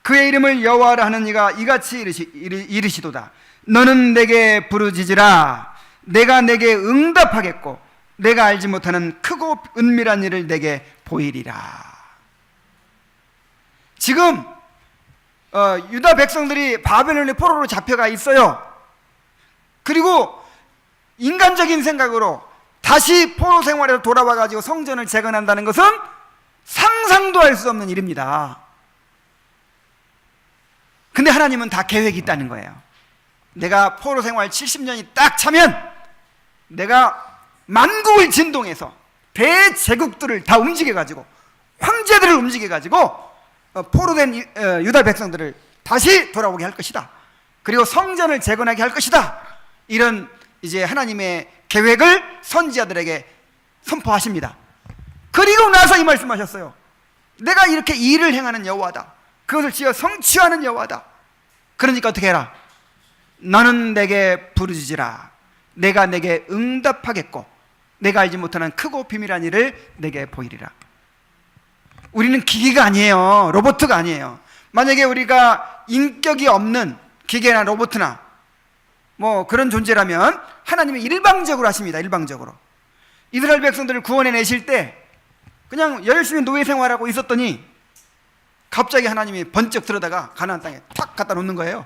그의 이름을 여호와라 하는 이가 이같이 이르시도다. 너는 내게 부르짖으라. 내가 내게 응답하겠고 내가 알지 못하는 크고 은밀한 일을 내게 보이리라. 지금 유다 백성들이 바벨론의 포로로 잡혀가 있어요. 그리고 인간적인 생각으로 다시 포로 생활에서 돌아와가지고 성전을 재건한다는 것은 상상도 할 수 없는 일입니다. 근데 하나님은 다 계획이 있다는 거예요. 내가 포로 생활 70년이 딱 차면 내가 만국을 진동해서 대제국들을 다 움직여가지고 황제들을 움직여가지고 포로된 유다 백성들을 다시 돌아오게 할 것이다. 그리고 성전을 재건하게 할 것이다. 이런 이제 하나님의 계획을 선지자들에게 선포하십니다. 그리고 나서 이 말씀하셨어요. 내가 이렇게 일을 행하는 여호와다. 그것을 지어 성취하는 여호와다. 그러니까 어떻게 해라? 너는 내게 부르짖으라. 내가 내게 응답하겠고 내가 알지 못하는 크고 비밀한 일을 내게 보이리라. 우리는 기계가 아니에요. 로봇가 아니에요. 만약에 우리가 인격이 없는 기계나 로봇나 뭐 그런 존재라면 하나님이 일방적으로 하십니다. 일방적으로. 이스라엘 백성들을 구원해 내실 때 그냥 열심히 노예 생활하고 있었더니 갑자기 하나님이 번쩍 들어다가 가나안 땅에 탁 갖다 놓는 거예요.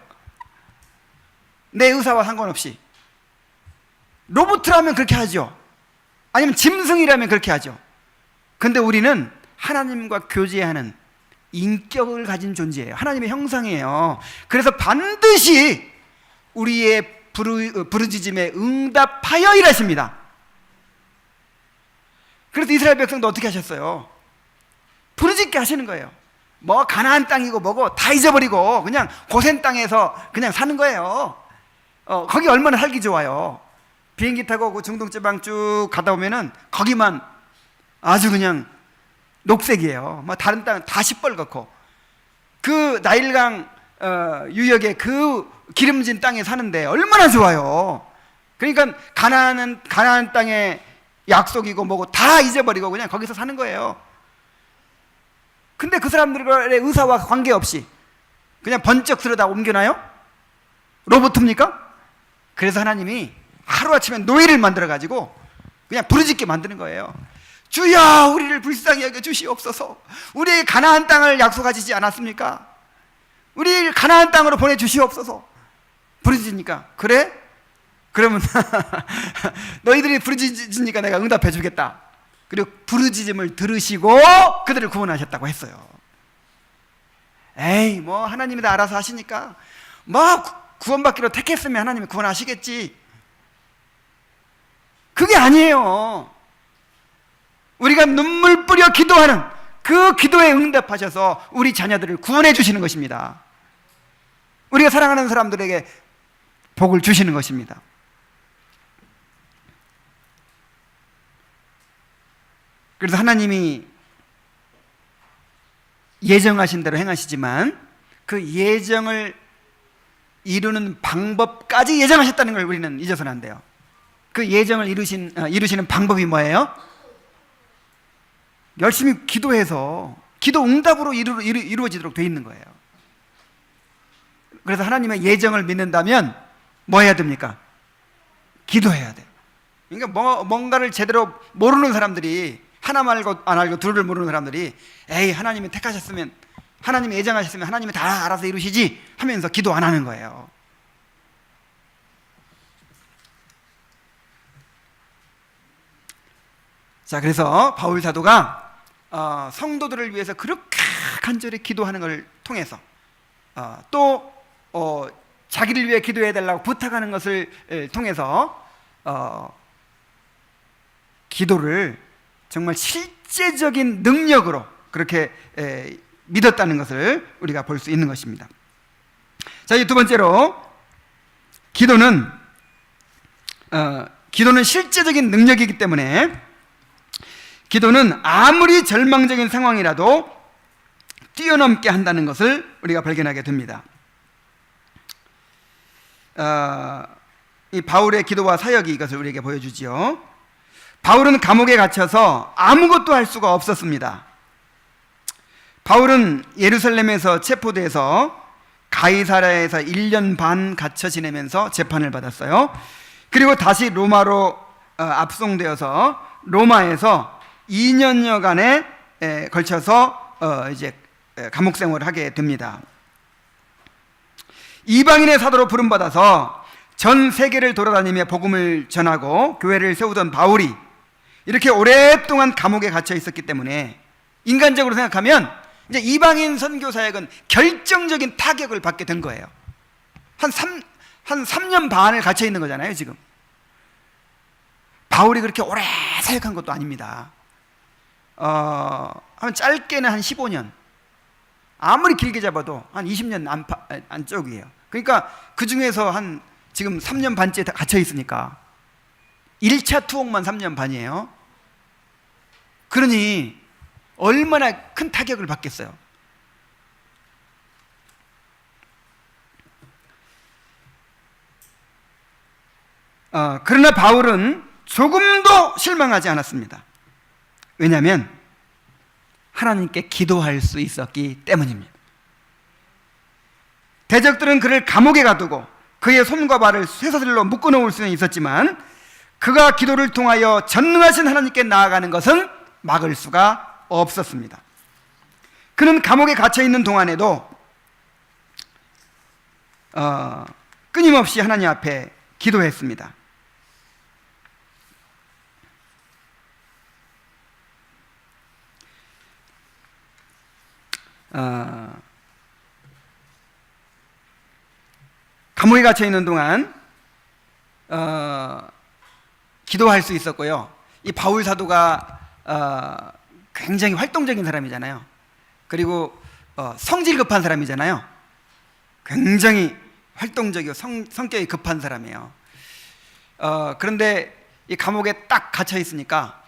내 의사와 상관없이. 로봇이라면 그렇게 하죠. 아니면 짐승이라면 그렇게 하죠. 근데 우리는 하나님과 교제하는 인격을 가진 존재예요. 하나님의 형상이에요. 그래서 반드시 우리의 부르짖음에 응답하여 일하십니다. 그래서 이스라엘 백성도 어떻게 하셨어요? 부르짖게 하시는 거예요. 뭐 가나안 땅이고 뭐고 다 잊어버리고 그냥 고센 땅에서 그냥 사는 거예요. 거기 얼마나 살기 좋아요. 비행기 타고 그 중동 지방 쭉 가다 보면은 거기만 아주 그냥 녹색이에요. 뭐 다른 땅은 다 시뻘겋고 그 나일강 유역의 그 기름진 땅에 사는데 얼마나 좋아요. 그러니까 가나안 땅의 약속이고 뭐고 다 잊어버리고 그냥 거기서 사는 거예요. 근데 그 사람들의 의사와 관계없이 그냥 번쩍 들여다 옮겨놔요? 로봇입니까? 그래서 하나님이 하루아침에 노예를 만들어가지고 그냥 부르짖게 만드는 거예요. 주여 우리를 불쌍히 여겨 주시옵소서. 우리의 가나안 땅을 약속하시지 않았습니까? 우리를 가나안 땅으로 보내주시옵소서. 부르짖으니까 그래? 그러면 너희들이 부르짖으니까 내가 응답해 주겠다. 그리고 부르짖음을 들으시고 그들을 구원하셨다고 했어요. 에이 뭐 하나님이 다 알아서 하시니까 뭐 구원받기로 택했으면 하나님이 구원하시겠지. 그게 아니에요. 우리가 눈물 뿌려 기도하는 그 기도에 응답하셔서 우리 자녀들을 구원해 주시는 것입니다. 우리가 사랑하는 사람들에게 복을 주시는 것입니다. 그래서 하나님이 예정하신 대로 행하시지만 그 예정을 이루는 방법까지 예정하셨다는 걸 우리는 잊어서는 안 돼요. 그 예정을 이루시는 방법이 뭐예요? 열심히 기도해서 기도 응답으로 이루어지도록 되어 있는 거예요. 그래서 하나님의 예정을 믿는다면 뭐 해야 됩니까? 기도해야 돼요. 그러니까 뭔가를 제대로 모르는 사람들이 하나 말고 안 알고 둘을 모르는 사람들이 에이 하나님이 택하셨으면 하나님이 예정하셨으면 하나님이 다 알아서 이루시지 하면서 기도 안 하는 거예요. 자, 그래서 바울 사도가 성도들을 위해서 그렇게 간절히 기도하는 걸 통해서 또 자기를 위해 기도해 달라고 부탁하는 것을 통해서 기도를 정말 실제적인 능력으로 그렇게 믿었다는 것을 우리가 볼 수 있는 것입니다. 자, 이 두 번째로 기도는 실제적인 능력이기 때문에 기도는 아무리 절망적인 상황이라도 뛰어넘게 한다는 것을 우리가 발견하게 됩니다. 이 바울의 기도와 사역이 이것을 우리에게 보여주지요. 바울은 감옥에 갇혀서 아무것도 할 수가 없었습니다. 바울은 예루살렘에서 체포돼서 가이사랴에서 1년 반 갇혀 지내면서 재판을 받았어요. 그리고 다시 로마로 압송되어서 로마에서 2년여간에 걸쳐서 이제 감옥 생활을 하게 됩니다. 이방인의 사도로 부름받아서 전 세계를 돌아다니며 복음을 전하고 교회를 세우던 바울이 이렇게 오랫동안 감옥에 갇혀 있었기 때문에 인간적으로 생각하면 이제 이방인 선교 사역은 결정적인 타격을 받게 된 거예요. 한 3년 반을 갇혀 있는 거잖아요, 지금. 바울이 그렇게 오래 사역한 것도 아닙니다. 한 짧게는 한 15년, 아무리 길게 잡아도 한 20년 안쪽이에요. 그러니까 그 중에서 한 지금 3년 반째 갇혀 있으니까 1차 투옥만 3년 반이에요. 그러니 얼마나 큰 타격을 받겠어요. 그러나 바울은 조금도 실망하지 않았습니다. 왜냐하면 하나님께 기도할 수 있었기 때문입니다. 대적들은 그를 감옥에 가두고 그의 손과 발을 쇠사슬로 묶어놓을 수는 있었지만 그가 기도를 통하여 전능하신 하나님께 나아가는 것은 막을 수가 없었습니다. 그는 감옥에 갇혀있는 동안에도 끊임없이 하나님 앞에 기도했습니다. 감옥에 갇혀 있는 동안 기도할 수 있었고요. 이 바울 사도가 굉장히 활동적인 사람이잖아요. 그리고 성질 급한 사람이잖아요. 굉장히 활동적이고 성격이 급한 사람이에요. 그런데 이 감옥에 딱 갇혀 있으니까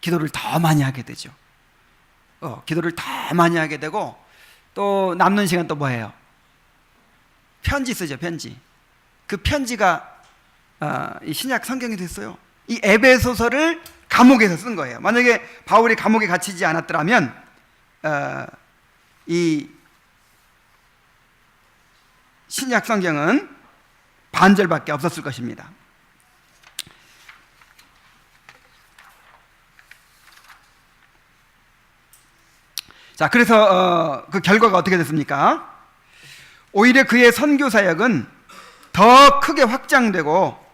기도를 더 많이 하게 되죠. 기도를 더 많이 하게 되고 또 남는 시간 또 뭐예요? 편지 쓰죠, 편지. 그 편지가 이 신약 성경이 됐어요. 이 에베소서를 감옥에서 쓴 거예요. 만약에 바울이 감옥에 갇히지 않았더라면 이 신약 성경은 반절밖에 없었을 것입니다. 자, 그래서 그 결과가 어떻게 됐습니까? 오히려 그의 선교 사역은 더 크게 확장되고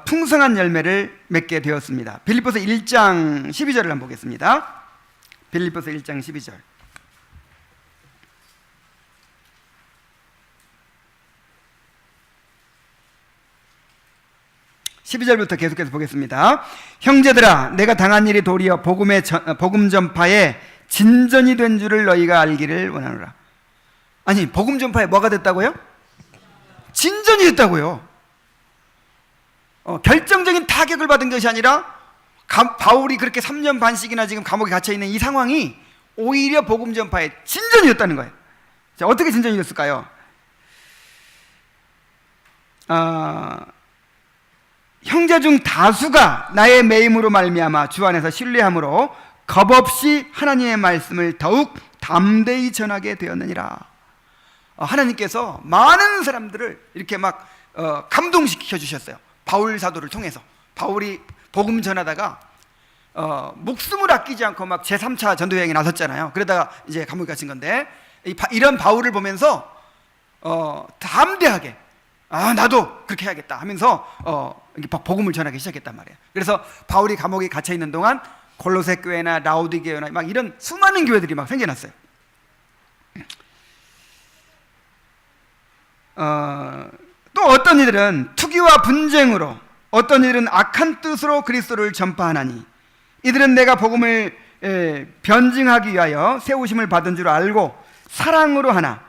풍성한 열매를 맺게 되었습니다. 빌립보서 1장 12절을 한번 보겠습니다. 빌립보서 1장 12절. 12절부터 계속해서 보겠습니다. 형제들아, 내가 당한 일이 도리어 복음 전파에 진전이 된 줄을 너희가 알기를 원하노라. 아니, 복음 전파에 뭐가 됐다고요? 진전이 됐다고요. 결정적인 타격을 받은 것이 아니라 바울이 그렇게 3년 반씩이나 지금 감옥에 갇혀있는 이 상황이 오히려 복음 전파에 진전이었다는 거예요. 자, 어떻게 진전이 됐을까요? 형제 중 다수가 나의 매임으로 말미암아 주 안에서 신뢰함으로 겁없이 하나님의 말씀을 더욱 담대히 전하게 되었느니라. 하나님께서 많은 사람들을 이렇게 막 감동시켜 주셨어요. 바울 사도를 통해서. 바울이 복음 전하다가 목숨을 아끼지 않고 막 제3차 전도 여행에 나섰잖아요. 그러다가 이제 감옥에 갇힌 건데, 이런 바울을 보면서 담대하게 나도 그렇게 해야겠다 하면서 복음을 전하기 시작했단 말이에요. 그래서 바울이 감옥에 갇혀 있는 동안 골로새 교회나 라우디게 교회나 막 이런 수많은 교회들이 막 생겨났어요. 또 어떤 이들은 투기와 분쟁으로, 어떤 이들은 악한 뜻으로 그리스도를 전파하나니, 이들은 내가 복음을 변증하기 위하여 세우심을 받은 줄 알고 사랑으로 하나,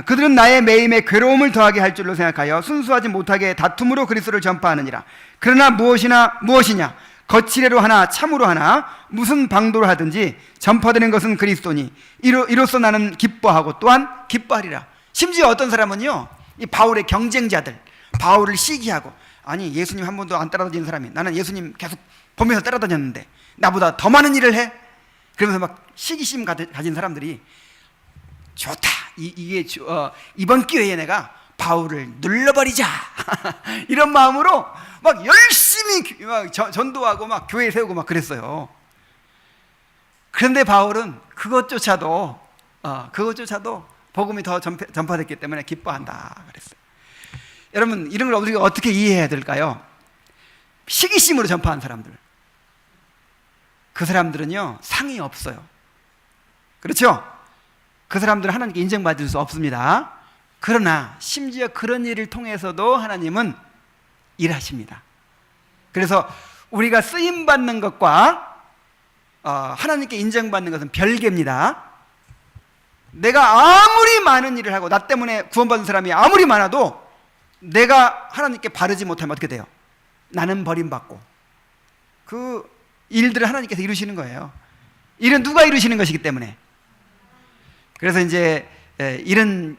그들은 나의 매임에 괴로움을 더하게 할 줄로 생각하여 순수하지 못하게 다툼으로 그리스도를 전파하느니라. 그러나 무엇이냐 거칠애로 하나 참으로 하나 무슨 방도로 하든지 전파되는 것은 그리스도니 이로써 나는 기뻐하고 또한 기뻐하리라. 심지어 어떤 사람은요, 이 바울의 경쟁자들, 바울을 시기하고, 아니 예수님 한 번도 안 따라다니는 사람이, 나는 예수님 계속 보면서 따라다녔는데 나보다 더 많은 일을 해? 그러면서 막 시기심 가진 사람들이 좋다, 이번 기회에 내가 바울을 눌러버리자 이런 마음으로 막 열심히 막 전도하고 막 교회 세우고 막 그랬어요. 그런데 바울은 그것조차도 복음이 더 전파됐기 때문에 기뻐한다 그랬어요. 여러분, 이런 걸 우리가 어떻게 이해해야 될까요? 시기심으로 전파한 사람들, 그 사람들은요 상이 없어요. 그렇죠? 그 사람들은 하나님께 인정받을 수 없습니다. 그러나 심지어 그런 일을 통해서도 하나님은 일하십니다. 그래서 우리가 쓰임받는 것과 하나님께 인정받는 것은 별개입니다. 내가 아무리 많은 일을 하고 나 때문에 구원받은 사람이 아무리 많아도 내가 하나님께 바르지 못하면 어떻게 돼요? 나는 버림받고. 그 일들을 하나님께서 이루시는 거예요. 일은 누가 이루시는 것이기 때문에. 그래서 이제 이런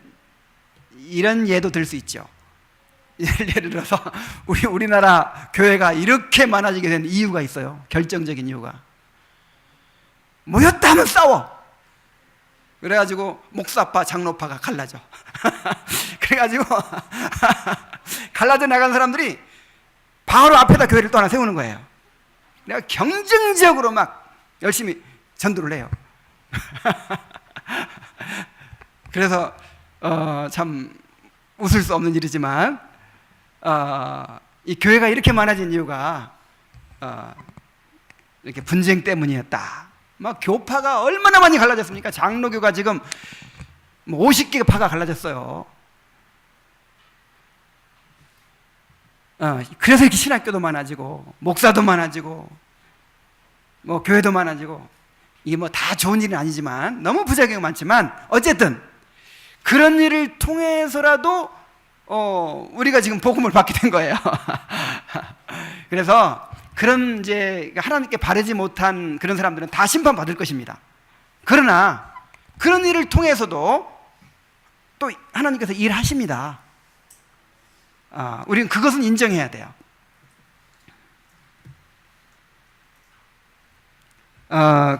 예도 들 수 있죠. 예를 들어서 우리나라 교회가 이렇게 많아지게 된 이유가 있어요. 결정적인 이유가. 모였다 하면 싸워. 그래가지고 목사파, 장로파가 갈라져. 그래가지고 갈라져 나간 사람들이 바로 앞에다 교회를 또 하나 세우는 거예요. 내가 경쟁적으로 막 열심히 전도를 해요. 그래서 참 웃을 수 없는 일이지만 이 교회가 이렇게 많아진 이유가 이렇게 분쟁 때문이었다. 막 교파가 얼마나 많이 갈라졌습니까? 장로교가 지금 50개 파가 갈라졌어요. 그래서 이렇게 신학교도 많아지고 목사도 많아지고 뭐 교회도 많아지고, 이게 뭐 다 좋은 일은 아니지만 너무 부작용이 많지만 어쨌든 그런 일을 통해서라도 우리가 지금 복음을 받게 된 거예요. 그래서 그런 이제 하나님께 바르지 못한 그런 사람들은 다 심판받을 것입니다. 그러나 그런 일을 통해서도 또 하나님께서 일하십니다. 우리는 그것은 인정해야 돼요.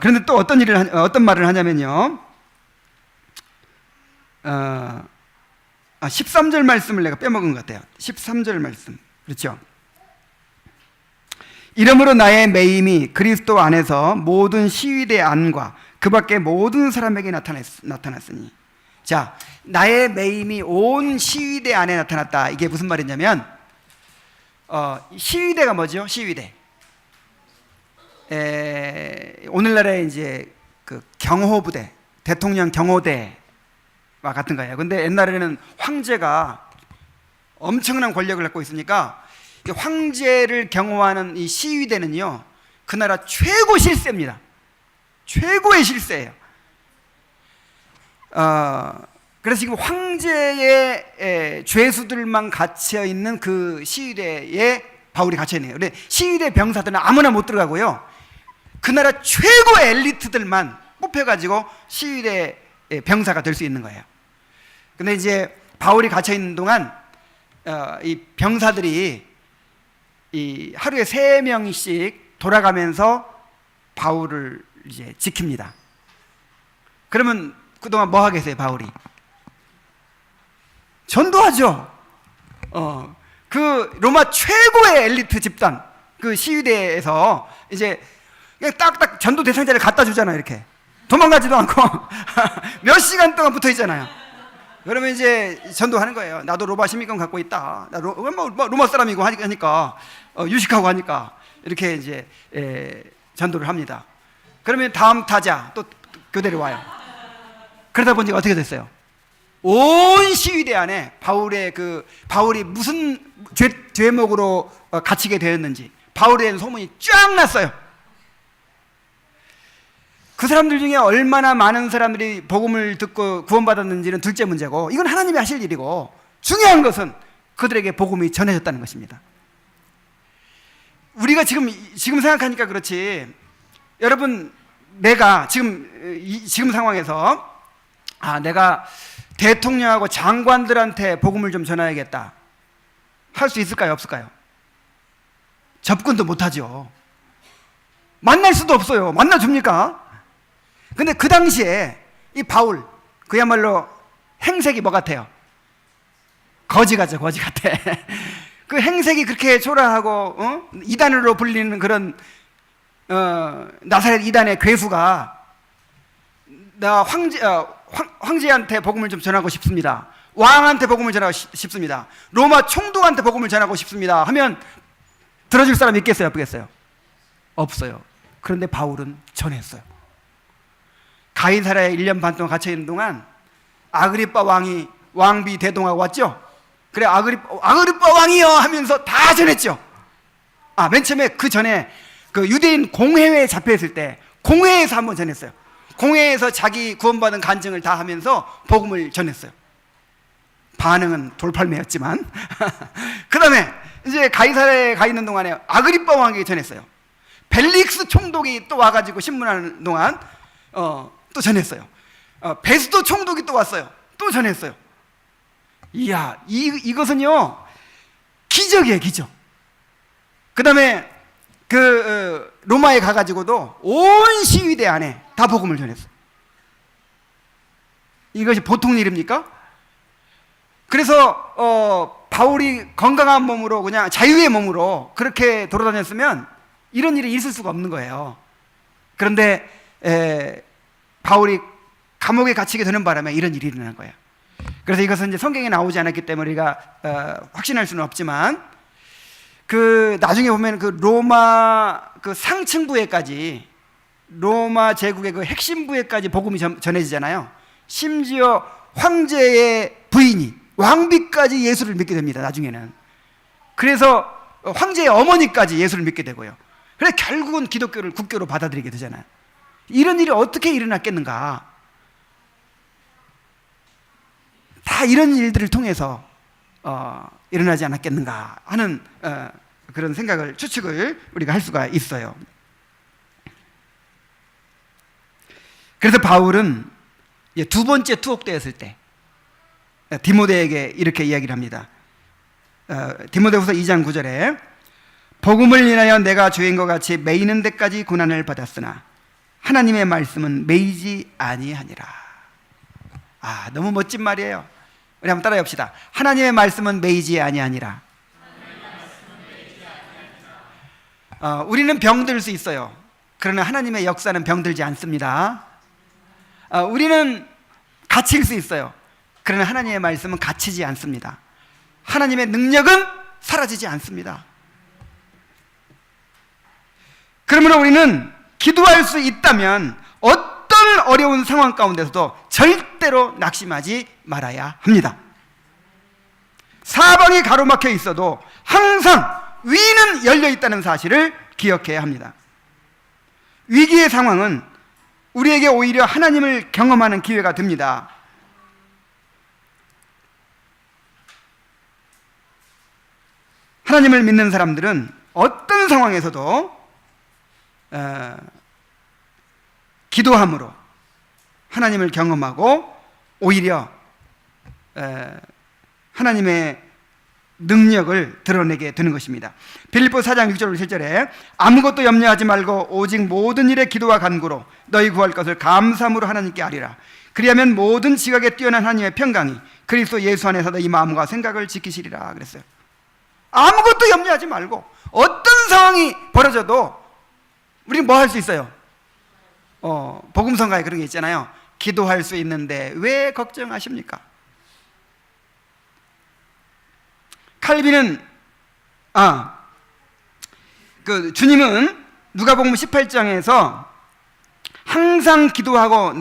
그런데 또 어떤 말을 하냐면요, 13절 말씀을 내가 빼먹은 것 같아요. 13절 말씀, 그렇죠? 이러므로 나의 매임이 그리스도 안에서 모든 시위대 안과 그 밖에 모든 사람에게 나타났으니. 자, 나의 매임이 온 시위대 안에 나타났다. 이게 무슨 말이냐면, 시위대가 뭐죠? 시위대. 오늘날의 이제 그 경호부대, 대통령 경호대와 같은 거예요. 근데 옛날에는 황제가 엄청난 권력을 갖고 있으니까 황제를 경호하는 이 시위대는요, 그 나라 최고 실세입니다. 최고의 실세예요. 그래서 지금 황제의 죄수들만 갇혀 있는 그 시위대에 바울이 갇혀 있네요. 근데 시위대 병사들은 아무나 못 들어가고요, 그 나라 최고의 엘리트들만 뽑혀가지고 시위대 병사가 될 수 있는 거예요. 근데 이제 바울이 갇혀 있는 동안 이 병사들이 이 하루에 3명씩 돌아가면서 바울을 이제 지킵니다. 그러면 그동안 뭐 하겠어요, 바울이? 전도하죠. 그 로마 최고의 엘리트 집단, 그 시위대에서 이제 그냥 딱딱 전도 대상자를 갖다 주잖아요. 이렇게 도망가지도 않고 몇 시간 동안 붙어 있잖아요. 그러면 이제 전도하는 거예요. 나도 로마 시민권 갖고 있다. 나 로마 사람이고 하니까 유식하고 하니까 이렇게 이제 전도를 합니다. 그러면 다음 타자 또 교대로 와요. 그러다 보니까 어떻게 됐어요? 온 시위대 안에 바울이 무슨 죄목으로 갇히게 되었는지 바울에 대한 소문이 쫙 났어요. 그 사람들 중에 얼마나 많은 사람들이 복음을 듣고 구원받았는지는 둘째 문제고, 이건 하나님이 하실 일이고, 중요한 것은 그들에게 복음이 전해졌다는 것입니다. 우리가 지금 생각하니까 그렇지, 여러분, 내가 지금 상황에서 내가 대통령하고 장관들한테 복음을 좀 전해야겠다 할 수 있을까요? 없을까요? 접근도 못하죠. 만날 수도 없어요. 만나줍니까? 근데 그 당시에 이 바울, 그야말로 행색이 뭐 같아요? 거지 같죠, 거지 같아. 그 행색이 그렇게 초라하고 이단으로 불리는 그런 나사렛 이단의 괴수가 나 황제한테 복음을 좀 전하고 싶습니다. 왕한테 복음을 전하고 싶습니다. 로마 총독한테 복음을 전하고 싶습니다 하면 들어줄 사람 있겠어요? 없겠어요? 없어요. 그런데 바울은 전했어요. 가이사랴에 1년 반 동안 갇혀있는 동안 아그리빠 왕이 왕비 대동하고 왔죠. 그래 아그리빠 왕이요 하면서 다 전했죠. 맨 처음에 그 전에 그 유대인 공회에 잡혀있을 때 공회에서 한번 전했어요. 공회에서 자기 구원받은 간증을 다 하면서 복음을 전했어요. 반응은 돌팔매였지만 그 다음에 이제 가이사랴에 가 있는 동안에 아그리빠 왕에게 전했어요. 벨릭스 총독이 또 와가지고 신문하는 동안 또 전했어요. 베스도 총독이 또 왔어요. 또 전했어요. 이야, 이것은요 기적이에요, 기적. 그 다음에 로마에 가가지고도 온 시위대 안에 다 복음을 전했어요. 이것이 보통 일입니까? 그래서 바울이 건강한 몸으로 그냥 자유의 몸으로 그렇게 돌아다녔으면 이런 일이 있을 수가 없는 거예요. 그런데 바울이 감옥에 갇히게 되는 바람에 이런 일이 일어난 거예요. 그래서 이것은 이제 성경에 나오지 않았기 때문에 우리가 확신할 수는 없지만, 나중에 보면 로마 상층부에까지, 로마 제국의 핵심 부에까지 복음이 전해지잖아요. 심지어 황제의 부인이, 왕비까지 예수를 믿게 됩니다, 나중에는. 그래서 황제의 어머니까지 예수를 믿게 되고요. 그래서 결국은 기독교를 국교로 받아들이게 되잖아요. 이런 일이 어떻게 일어났겠는가? 다 이런 일들을 통해서 일어나지 않았겠는가 하는 그런 생각을, 추측을 우리가 할 수가 있어요. 그래서 바울은 두 번째 투옥되었을 때 디모데에게 이렇게 이야기를 합니다. 디모데후서 2장 9절에 복음을 인하여 내가 죄인과 같이 매이는 데까지 고난을 받았으나 하나님의 말씀은 매이지 아니하니라. 너무 멋진 말이에요. 우리 한번 따라해 봅시다. 하나님의 말씀은 매이지 아니하니라. 우리는 병들 수 있어요. 그러나 하나님의 역사는 병들지 않습니다. 우리는 갇힐 수 있어요. 그러나 하나님의 말씀은 갇히지 않습니다. 하나님의 능력은 사라지지 않습니다. 그러므로 우리는 기도할 수 있다면 어떤 어려운 상황 가운데서도 절대로 낙심하지 말아야 합니다. 사방이 가로막혀 있어도 항상 위는 열려 있다는 사실을 기억해야 합니다. 위기의 상황은 우리에게 오히려 하나님을 경험하는 기회가 됩니다. 하나님을 믿는 사람들은 어떤 상황에서도 기도함으로 하나님을 경험하고 오히려 하나님의 능력을 드러내게 되는 것입니다. 빌립보서 4장 6절 7절에 아무것도 염려하지 말고 오직 모든 일에 기도와 간구로 너희 구할 것을 감사함으로 하나님께 아리라. 그리하면 모든 지각에 뛰어난 하나님의 평강이 그리스도 예수 안에서 너희 마음과 생각을 지키시리라 그랬어요. 아무것도 염려하지 말고 어떤 상황이 벌어져도 우리는 뭐 할 수 있어요? 복음성가에 그런 게 있잖아요. 기도할 수 있는데 왜 걱정하십니까? 칼빈은 주님은 누가복음 18장에서 항상 기도하고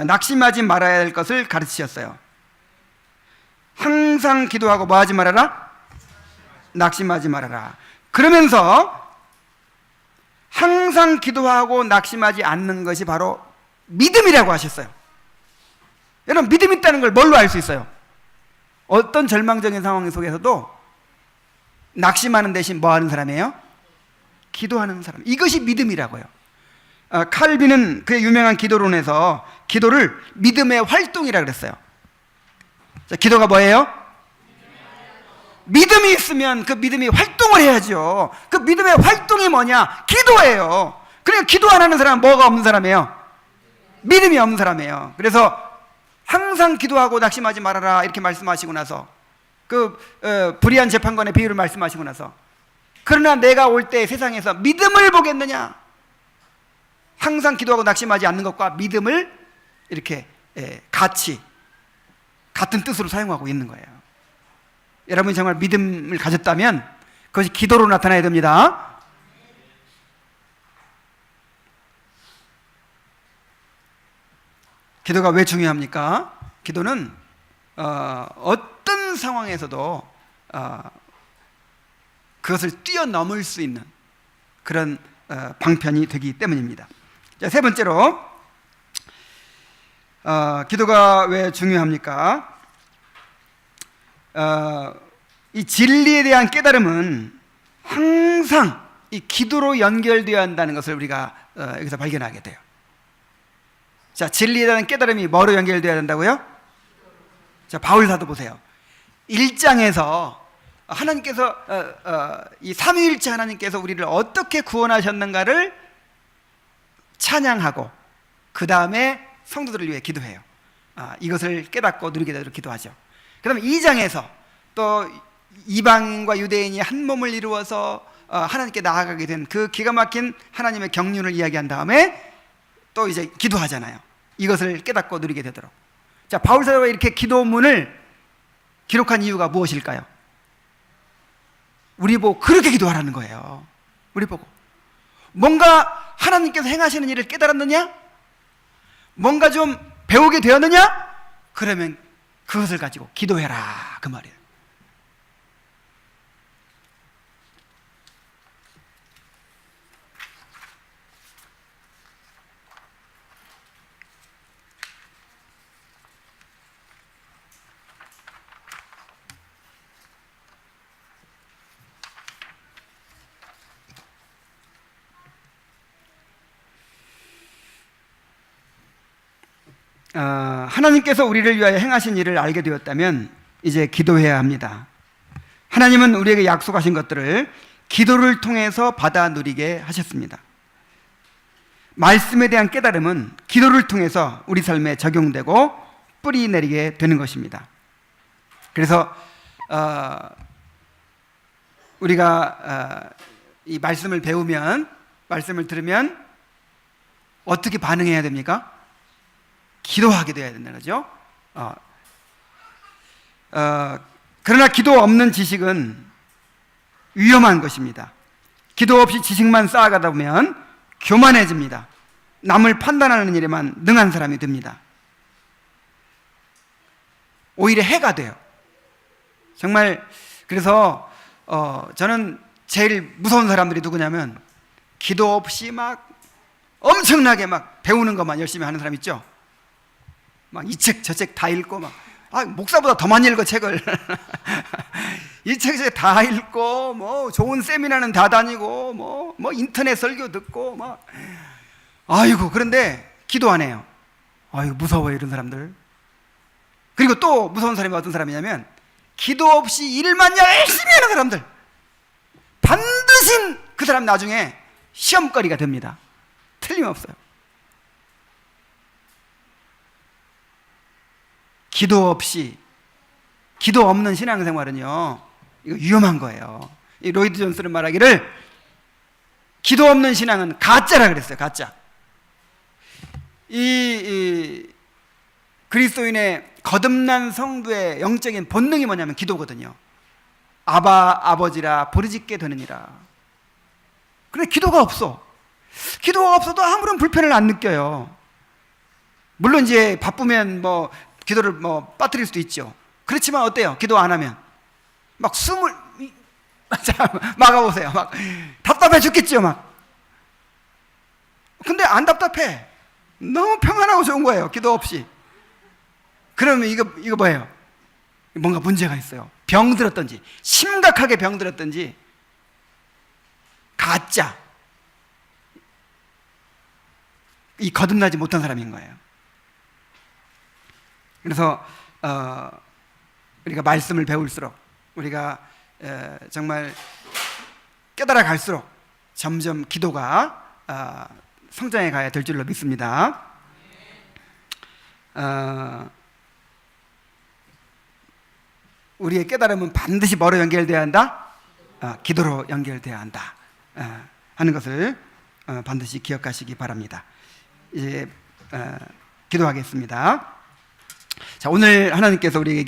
낙심하지 말아야 할 것을 가르치셨어요. 항상 기도하고 뭐 하지 말아라? 낙심하지 말아라. 그러면서 항상 기도하고 낙심하지 않는 것이 바로 믿음이라고 하셨어요. 여러분, 믿음 있다는 걸 뭘로 알 수 있어요? 어떤 절망적인 상황 속에서도 낙심하는 대신 뭐 하는 사람이에요? 기도하는 사람. 이것이 믿음이라고요. 칼빈은 그의 유명한 기도론에서 기도를 믿음의 활동이라고 그랬어요. 자, 기도가 뭐예요? 믿음이 있으면 그 믿음이 활동을 해야죠. 그 믿음의 활동이 뭐냐? 기도예요. 그러니까 기도 안 하는 사람은 뭐가 없는 사람이에요? 믿음이 없는 사람이에요. 그래서 항상 기도하고 낙심하지 말아라 이렇게 말씀하시고 나서 불의한 재판관의 비유를 말씀하시고 나서 그러나 내가 올 때 세상에서 믿음을 보겠느냐? 항상 기도하고 낙심하지 않는 것과 믿음을 이렇게 같은 뜻으로 사용하고 있는 거예요. 여러분이 정말 믿음을 가졌다면 그것이 기도로 나타나야 됩니다. 기도가 왜 중요합니까? 기도는 어떤 상황에서도 그것을 뛰어넘을 수 있는 그런 방편이 되기 때문입니다. 자, 세 번째로 기도가 왜 중요합니까? 이 진리에 대한 깨달음은 항상 이 기도로 연결되어야 한다는 것을 우리가 여기서 발견하게 돼요. 자, 진리에 대한 깨달음이 뭐로 연결되어야 된다고요? 자, 바울 사도 보세요. 1장에서 하나님께서 이 삼위일체 하나님께서 우리를 어떻게 구원하셨는가를 찬양하고 그 다음에 성도들을 위해 기도해요. 이것을 깨닫고 누리게 되도록 기도하죠. 그 다음에 2장에서 또 이방인과 유대인이 한 몸을 이루어서 하나님께 나아가게 된 그 기가 막힌 하나님의 경륜을 이야기한 다음에 또 이제 기도하잖아요. 이것을 깨닫고 누리게 되도록. 자, 바울 사도가 이렇게 기도문을 기록한 이유가 무엇일까요? 우리 보고 그렇게 기도하라는 거예요. 우리 보고 뭔가 하나님께서 행하시는 일을 깨달았느냐? 뭔가 좀 배우게 되었느냐? 그러면 그것을 가지고 기도해라, 그 말이에요. 하나님께서 우리를 위하여 행하신 일을 알게 되었다면 이제 기도해야 합니다. 하나님은 우리에게 약속하신 것들을 기도를 통해서 받아 누리게 하셨습니다. 말씀에 대한 깨달음은 기도를 통해서 우리 삶에 적용되고 뿌리 내리게 되는 것입니다. 그래서 우리가 이 말씀을 배우면, 말씀을 들으면 어떻게 반응해야 됩니까? 기도하게 돼야 된다는 거죠. 그러나 기도 없는 지식은 위험한 것입니다. 기도 없이 지식만 쌓아가다 보면 교만해집니다. 남을 판단하는 일에만 능한 사람이 됩니다. 오히려 해가 돼요. 정말. 그래서 저는 제일 무서운 사람들이 누구냐면 기도 없이 막 엄청나게 막 배우는 것만 열심히 하는 사람 있죠. 막 이 책 저 책 다 읽고 막 목사보다 더 많이 읽어 책을. 이 책 다 읽고 뭐 좋은 세미나는 다 다니고 뭐 인터넷 설교 듣고 막 아이고. 그런데 기도 안 해요. 아이고 무서워요, 이런 사람들. 그리고 또 무서운 사람이 어떤 사람이냐면 기도 없이 일만 열심히 하는 사람들. 반드시 그 사람 나중에 시험거리가 됩니다. 틀림없어요. 기도 없는 신앙생활은요, 이거 위험한 거예요. 이 로이드 존스는 말하기를 기도 없는 신앙은 가짜라 그랬어요. 가짜. 이 그리스도인의 거듭난 성도의 영적인 본능이 뭐냐면 기도거든요. 아버지라 부르짖게 되느니라. 그런데 기도가 없어. 기도가 없어도 아무런 불편을 안 느껴요. 물론 이제 바쁘면 뭐 기도를 뭐 빠뜨릴 수도 있죠. 그렇지만 어때요? 기도 안 하면 막 숨을 막아보세요. 막 답답해 죽겠죠. 막. 근데 안 답답해. 너무 평안하고 좋은 거예요. 기도 없이. 그러면 이거 뭐예요? 뭔가 문제가 있어요. 병들었던지, 심각하게 병들었던지, 가짜, 이 거듭나지 못한 사람인 거예요. 그래서 우리가 말씀을 배울수록, 우리가 정말 깨달아 갈수록 점점 기도가 성장해 가야 될 줄로 믿습니다. 우리의 깨달음은 반드시 뭐로 연결돼야 한다? 기도로 연결돼야 한다 하는 것을 반드시 기억하시기 바랍니다. 이제 기도하겠습니다. 자, 오늘 하나님께서 우리에게